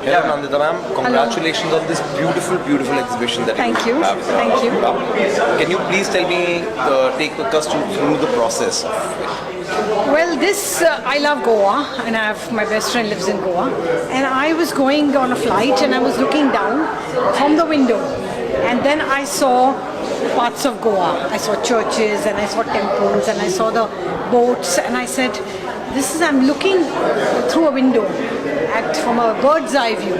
Hello Nandita ma'am, congratulations on this beautiful, beautiful exhibition that Thank you you. have. Thank you. Can you please tell me, take us through the process of Well, I love Goa, and my best friend lives in Goa. And I was going on a flight, and I was looking down from the window, and then I saw parts of Goa. I saw churches, and I saw temples, and I saw the boats, and I said, I'm looking through a window from a bird's eye view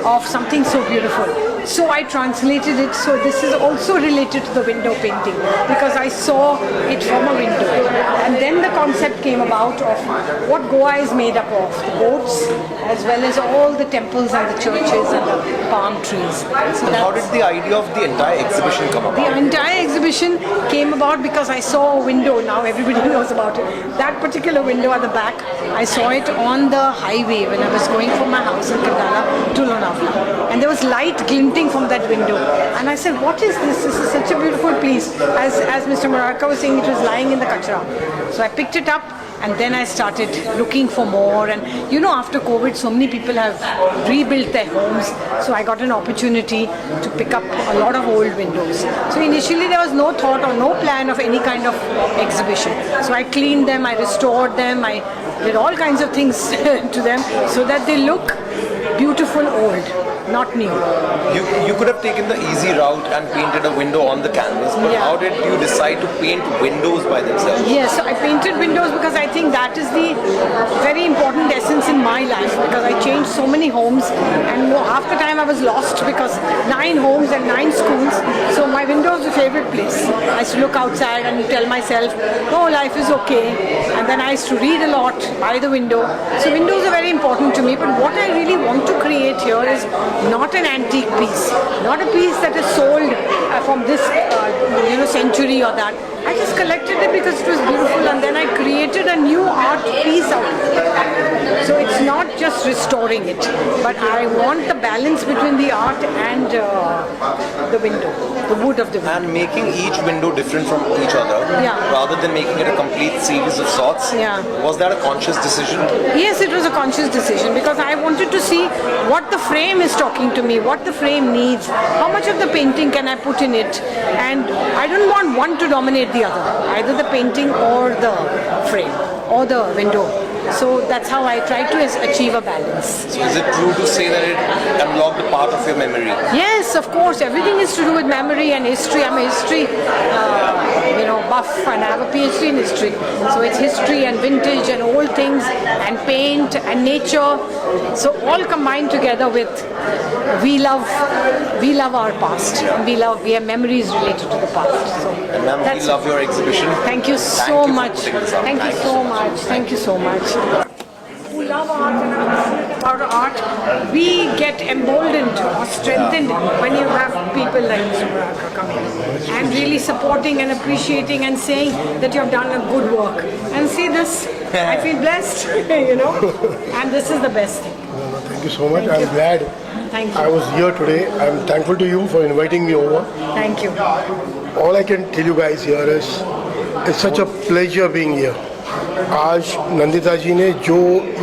of something so beautiful. So I translated it, so this is also related to the window painting because I saw it from a window. And then the concept came about of what Goa is made up of, the boats as well as all the temples and the churches and the palm trees. So how did the idea of the entire exhibition come about? The entire exhibition came about because I saw a window, now everybody knows about it. That particular window at the back, I saw it on the highway when I was going from my house in Kandala to Lonavala. And there was light glinting from that window. And I said, what is this? This is such a beautiful piece. As Mr. Murarka was saying, it was lying in the kachra. So I picked it up and then I started looking for more. And after COVID, so many people have rebuilt their homes. So I got an opportunity to pick up a lot of old windows. So initially there was no thought or no plan of any kind of exhibition. So I cleaned them, I restored them, I did all kinds of things to them so that they look beautiful old, not new. You could have taken the easy route and painted a window on the canvas, but how did you decide to paint windows by themselves? Yes, I painted windows because I think that is the very important essence in my life because I changed so many homes and half the time I was lost because 9 homes and 9 schools, so my window was the favorite place. I used to look outside and tell myself, oh, life is okay, and then I used to read a lot by the window. So windows are very important to me, but what I really want to create here is not an antique piece, not a piece that is sold from this century or that. I just collected it because it was beautiful and then I created a new art piece out of it. So it's not just restoring it, but I want the balance between the art and the window, the wood of the window. And making each window different from each other, rather than making it a complete series of sorts, was that a conscious decision? Yes, it was a conscious decision because I wanted to see what the frame is talking to me, what the frame needs, how much of the painting can I put in it, and I don't want one to dominate the other, either the painting or the frame or the window. So that's how I try to achieve a balance. So is it true to say that it unlocked a part of your memory? Yes, of course. Everything is to do with memory and history. I'm a history buff and I have a PhD in history. So it's history and vintage and old things and paint and nature. So all combined together with we love our past. And we have memories related to the past. So and ma'am, we love your exhibition. Thank you so much. Thank you so much. Thank you so much. Who love art and are passionate about art, we get emboldened or strengthened when you have people like Mr. Murarka coming and really supporting and appreciating and saying that you have done a good work. And see this, I feel blessed, and this is the best thing. Thank you so much. I'm glad I was here today. I'm thankful to you for inviting me over. Thank you. All I can tell you guys here is it's such a pleasure being here. आज नंदिता जी ने जो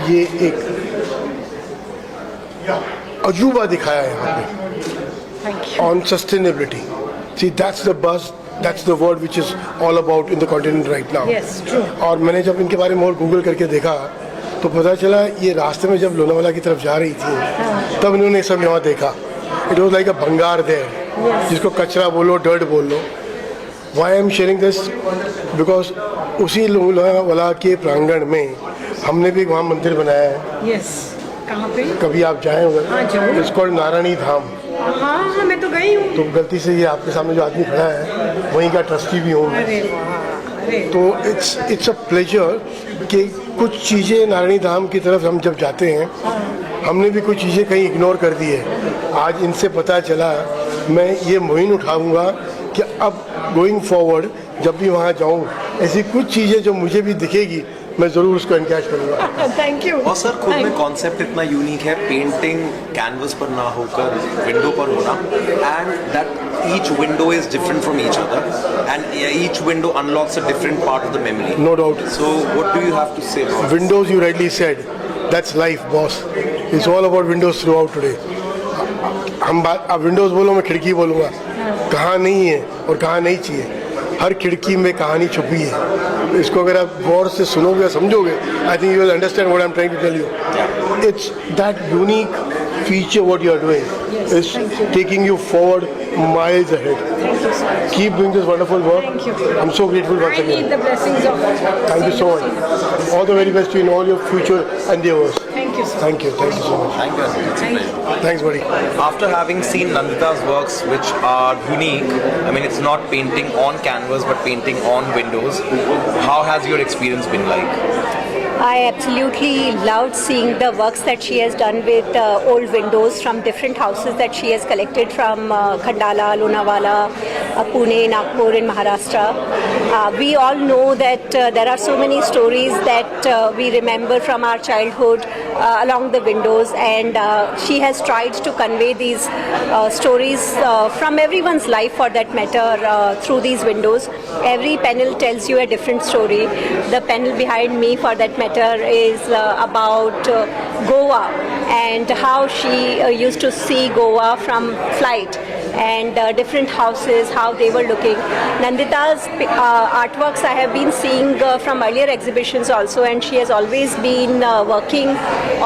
ये एक अजूबा दिखाया है यहाँ पे on sustainability. See, that's the buzz, that's the word which is all about in the continent right now. Yes, true. और मैंने जब इनके बारे में और गूगल करके देखा तो पता चला ये रास्ते में जब लोनावाला की तरफ जा रही थी तब इन्होंने सब यहाँ देखा. It was like a भंगार there, जिसको कचरा बोलो, dirt बोलो. Why I'm sharing this? Because उसी लोनावाला के प्रांगण में हमने भी वहाँ मंदिर बनाया है. Yes. कहाँ पे? कभी आप जाएं उधर. It's called Narayani Dham. हाँ, मैं तो गई हूँ. तो गलती से ये आपके सामने जो आदमी खड़ा है वहीं का ट्रस्टी भी हूँ. तो इट्स अ प्लेजर कि कुछ चीज़ें नारायणी धाम की तरफ हम जब जाते हैं हमने भी कुछ चीज़ें कहीं इग्नोर कर दी है. आज इनसे पता चला, मैं ये मुहिम उठाऊंगा कि अब गोइंग फॉरवर्ड जब भी वहाँ जाऊँ ऐसी कुछ चीज़ें जो मुझे भी दिखेगी मैं ज़रूर उसको एनकैच करूँगा. Thank you. और सर खुद में कॉन्सेप्ट इतना यूनिक है, पेंटिंग कैनवस पर ना होकर विंडो पर होना, and that each window is different from each other and each window unlocks a different part of the memory. No doubt. So what do you have to say? Windows, you rightly said, that's life boss. It's all about windows throughout today. हम बात, आप Windows बोलो, मैं खिड़की बोलूँगा। कहाँ नहीं है और कहाँ नहीं चाहिए, हर खिड़की में कहानी छुपी है। इसको अगर आप गौर से सुनोगे और समझोगे, I think you will understand what I am trying to tell you. It's that unique feature what you are doing is taking you forward miles ahead. Keep doing this wonderful work. Thank you. I'm so grateful once I need again. the blessings of Thank you so much. All the very best to you in all your future endeavors. Thank you, sir. Thank you so much. Thank you. It's a pleasure. Thanks, buddy. After having seen Nandita's works, which are unique, I mean, it's not painting on canvas but painting on windows, how has your experience been like? I absolutely loved seeing the works that she has done with old windows from different houses that she has collected from Khandala, Lonavala, Pune, Nagpur in Maharashtra. We all know that there are so many stories that we remember from our childhood along the windows, and she has tried to convey these stories from everyone's life for that matter through these windows. Every panel tells you a different story. The panel behind me for that matter is about Goa and how she used to see Goa from flight, and different houses, how they were looking. Nandita's artworks I have been seeing from earlier exhibitions also, and she has always been working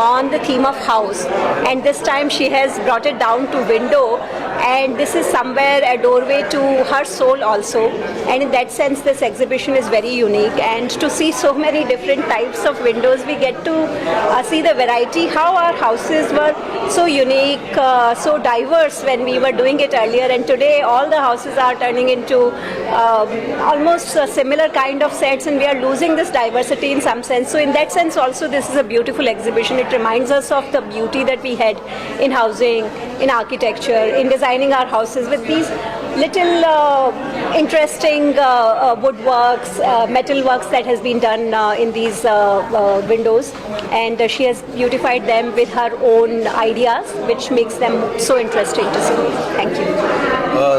on the theme of house, and this time she has brought it down to window, and this is somewhere a doorway to her soul also, and in that sense this exhibition is very unique. And to see so many different types of windows, we get to see the variety, how our houses were so unique, so diverse when we were doing it earlier, and today all the houses are turning into almost a similar kind of sets, and we are losing this diversity in some sense. So in that sense also this is a beautiful exhibition. It reminds us of the beauty that we had in housing, in architecture, in designing our houses with these little interesting woodworks, metal works that has been done in these windows, and she has beautified them with her own ideas, which makes them so interesting to see. Thank you.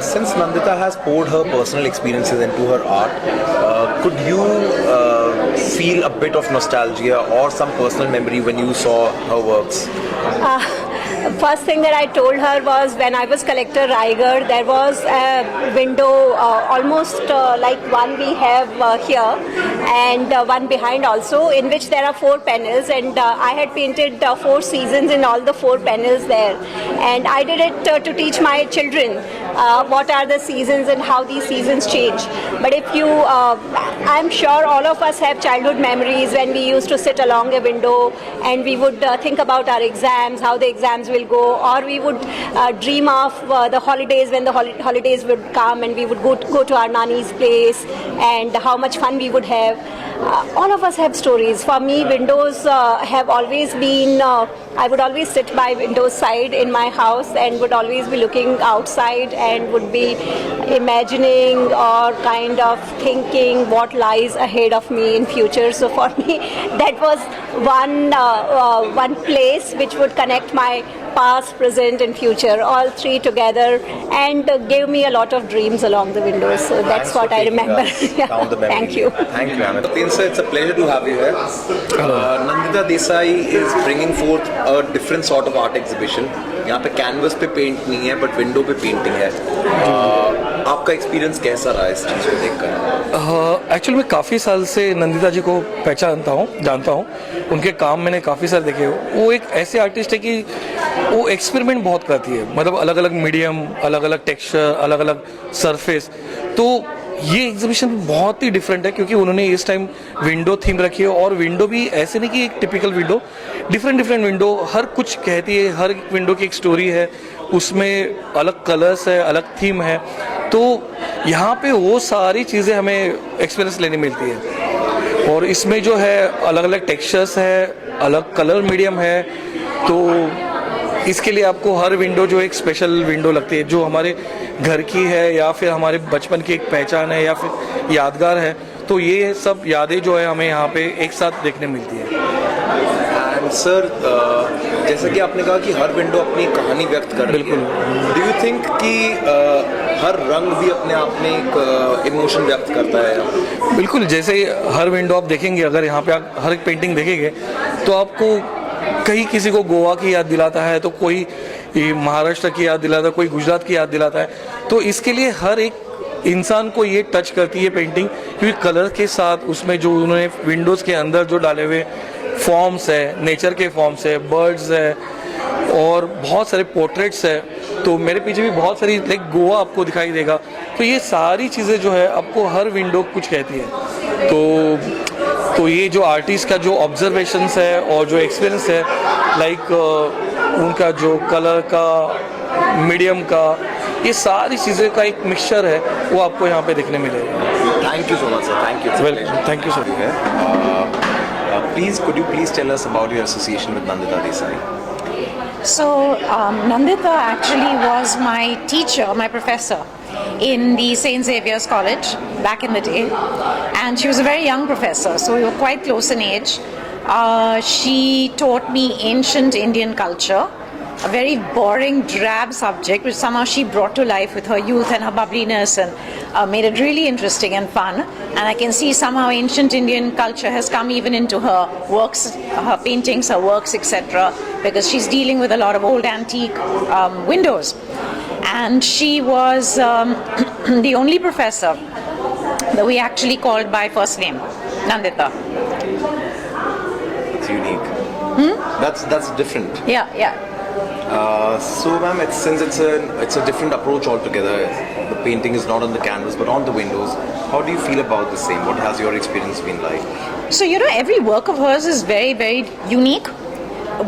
Since Nandita has poured her personal experiences into her art, could you feel a bit of nostalgia or some personal memory when you saw her works? First thing that I told her was when I was Collector Raigad, there was a window almost like one we have here, and one behind also, in which there are 4 panels, and I had painted 4 seasons in all the 4 panels there, and I did it to teach my children what are the seasons and how these seasons change. But if you, I'm sure all of us have childhood memories when we used to sit along a window and we would think about our exams, how the exams will go, or we would dream of the holidays, when the holidays would come and we would go to our nanny's place, and how much fun we would have. All of us have stories. For me, windows have always been, I would always sit by window side in my house and would always be looking outside and would be imagining or kind of thinking what lies ahead of me in future. So for me, that was one place which would connect my past, present and future, all 3 together, and gave me a lot of dreams along the windows. So that's Thanks what for I taking remember. us down the memory Thank you. lane. Thank you, Anand. Satin sir, it's a pleasure to have you here. Nandita Desai is bringing forth a different sort of art exhibition. यहाँ पे canvas पे paint नहीं है but window पे painting है. आपका experience कैसा रहा इस चीज़ को देखकर? एक्चुअली मैं काफ़ी साल से नंदिता जी को जानता हूँ. उनके काम मैंने काफ़ी सारे देखे. वो एक ऐसे आर्टिस्ट है कि वो एक्सपेरिमेंट बहुत करती है, मतलब अलग अलग मीडियम, अलग अलग टेक्सचर, अलग अलग सरफेस. तो ये एग्जीबिशन बहुत ही डिफरेंट है क्योंकि उन्होंने इस टाइम विंडो थीम रखी है, और विंडो भी ऐसे नहीं कि एक टिपिकल विंडो, डिफरेंट विंडो हर कुछ कहती है. हर विंडो की एक स्टोरी है, उसमें अलग कलर्स है, अलग थीम है. तो यहाँ पे वो सारी चीज़ें हमें एक्सपीरियंस लेने मिलती है, और इसमें जो है अलग अलग टेक्सचर्स है, अलग कलर मीडियम है. तो इसके लिए आपको हर विंडो जो एक स्पेशल विंडो लगती है, जो हमारे घर की है या फिर हमारे बचपन की एक पहचान है या फिर यादगार है. तो ये सब यादें जो है हमें यहाँ पे एक साथ देखने मिलती है. एंड सर, जैसा कि आपने कहा कि हर विंडो अपनी कहानी व्यक्त कर रही है. डू यू थिंक कि हर रंग भी अपने आप में एक इमोशन व्यक्त करता है? बिल्कुल. जैसे हर विंडो आप देखेंगे, अगर यहाँ पे आप हर एक पेंटिंग देखेंगे तो आपको कहीं किसी को गोवा की याद दिलाता है, तो कोई ये महाराष्ट्र की याद दिलाता है, कोई गुजरात की याद दिलाता है। तो इसके लिए हर एक इंसान को ये टच करती है पेंटिंग, क्योंकि कलर के साथ उसमें जो उन्होंने विंडोज़ के अंदर जो डाले हुए फॉर्म्स है, नेचर के फॉर्म्स है, बर्ड्स है और बहुत सारे पोर्ट्रेट्स है। तो मेरे पीछे भी बहुत सारी लाइक गोवा आपको दिखाई देगा। तो ये सारी चीज़ें जो है आपको हर विंडो कुछ कहती है। तो ये जो आर्टिस्ट का जो ऑब्जर्वेशंस है और जो एक्सपीरियंस है, लाइक उनका जो कलर का, मीडियम का, ये सारी चीज़ें का एक मिक्सचर है, वो आपको यहाँ पे देखने मिलेगा। Thank you so much, sir. Thank you. It's a Well, pleasure. thank you, sir. Please, could you please tell us about your association with Nandita Desai? So, Nandita actually was my teacher, my professor in the St. Xavier's College back in the day. And she was a very young professor, so we were quite close in age. She taught me ancient Indian culture, a very boring, drab subject, which somehow she brought to life with her youth and her bubbliness and made it really interesting and fun. And I can see somehow ancient Indian culture has come even into her works, her paintings, her works, etc. Because she's dealing with a lot of old antique windows. And she was the only professor that we actually called by first name, Nandita. It's unique. That's different. Yeah, yeah. So, ma'am, since it's a different approach altogether. The painting is not on the canvas but on the windows. How do you feel about the same? What has your experience been like? So, every work of hers is very, very unique.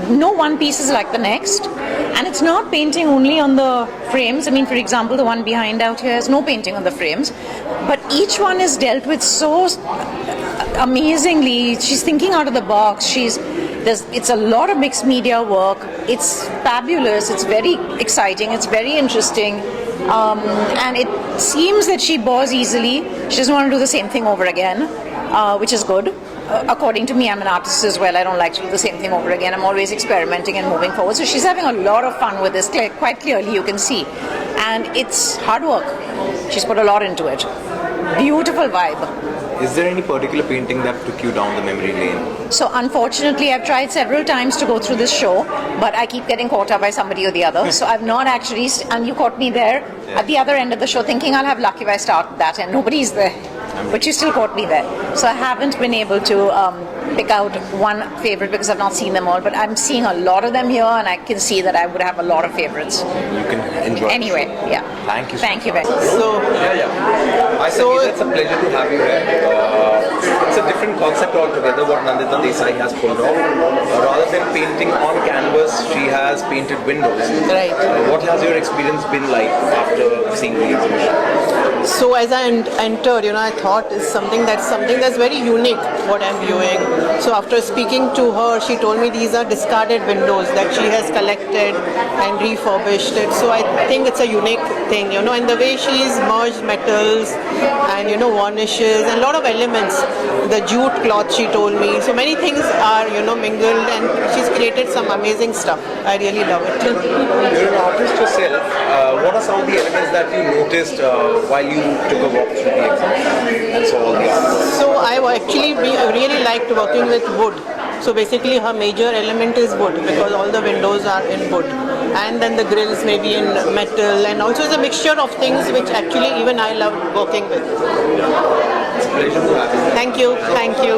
No one piece is like the next. And it's not painting only on the frames. I mean, for example, the one behind out here has no painting on the frames. But each one is dealt with so amazingly. She's thinking out of the box. It's a lot of mixed media work. It's fabulous. It's very exciting. It's very interesting. And it seems that she bores easily. She doesn't want to do the same thing over again, which is good. According to me, I'm an artist as well. I don't like to do the same thing over again. I'm always experimenting and moving forward. So she's having a lot of fun with this. Quite clearly, you can see. And it's hard work. She's put a lot into it. Beautiful vibe. Is there any particular painting that took you down the memory lane? So unfortunately, I've tried several times to go through this show, but I keep getting caught up by somebody or the other. So I've not actually, and you caught me there at the other end of the show thinking I'll have luck if I start that, and nobody's there. But you still caught me there. So I haven't been able to pick out one favorite because I've not seen them all, but I'm seeing a lot of them here, and I can see that I would have a lot of favorites. You can enjoy. Anyway, yeah. Thank you. Thank you very much. So I said it's a pleasure to have you here. It's a different concept altogether what Nandita Desai has pulled off. Rather than painting on canvas, she has painted windows. Right. What has your experience been like after seeing the exhibition? So as I entered, I thought it's something that's very unique what I'm viewing. So after speaking to her, she told me these are discarded windows that she has collected and refurbished it. So I think it's a unique thing, and the way she's merged metals and varnishes and a lot of elements. The jute cloth, she told me. So many things are mingled, and she's created some amazing stuff. I really love it. You're an artist yourself. What are some of the elements that you noticed while you took a walk through the exhibition and saw all the art? So I actually really liked working with wood. So basically her major element is wood because all the windows are in wood. And then the grills may be in metal, and also it's a mixture of things which actually even I love working with. It's a pleasure to have you. Thank you. Thank you.